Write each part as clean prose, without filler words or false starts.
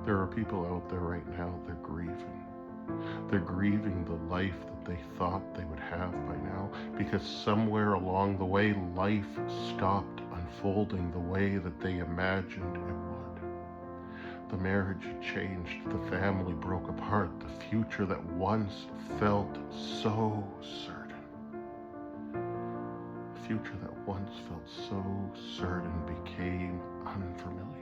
There are people out there right now, they're grieving. They're grieving the life that they thought they would have by now, because somewhere along the way, life stopped unfolding the way that they imagined it would. The marriage changed, the family broke apart, the future that once felt so certain. The future that once felt so certain became unfamiliar.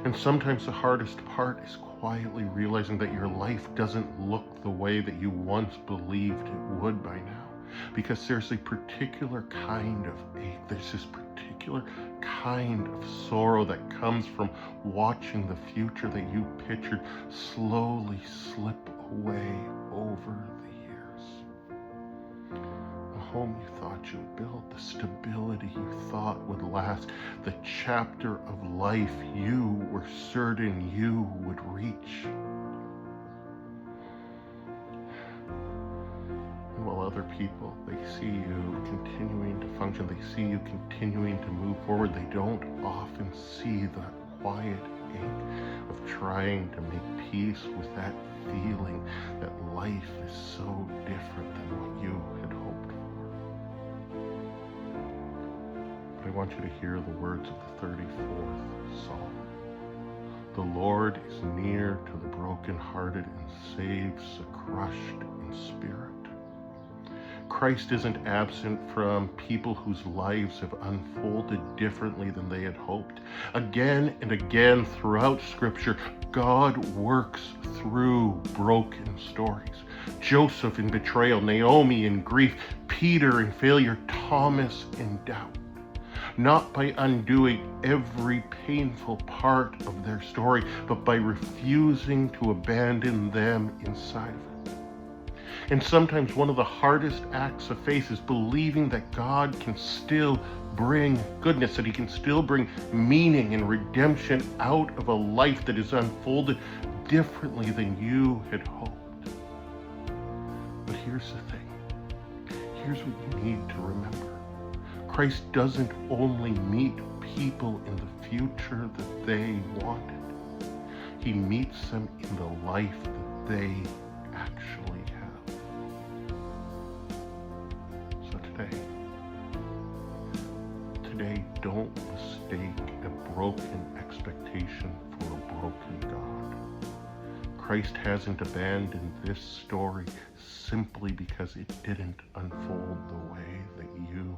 And sometimes the hardest part is quietly realizing that your life doesn't look the way that you once believed it would by now. Because there's a particular kind of ache, there's this particular kind of sorrow that comes from watching the future that you pictured slowly slip away over the years. The home you thought you'd build, the stability you thought would last, the chapter of life you were certain you would reach. And while other people, they see you continuing to function, they see you continuing to move forward, they don't often see the quiet ache of trying to make peace with that feeling that life is so different than what you had hoped for. But I want you to hear the words of the 34th Psalm. The Lord is near to the brokenhearted and saves the crushed in spirit. Christ isn't absent from people whose lives have unfolded differently than they had hoped. Again and again throughout Scripture, God works through broken stories. Joseph in betrayal, Naomi in grief, Peter in failure, Thomas in doubt. Not by undoing every painful part of their story, but by refusing to abandon them inside of it. And sometimes one of the hardest acts of faith is believing that God can still bring goodness, that he can still bring meaning and redemption out of a life that is unfolded differently than you had hoped. But here's the thing. Here's what you need to remember. Christ doesn't only meet people in the future that they wanted. He meets them in the life that they actually have. So today, don't mistake a broken expectation for a broken God. Christ hasn't abandoned this story simply because it didn't unfold the way that you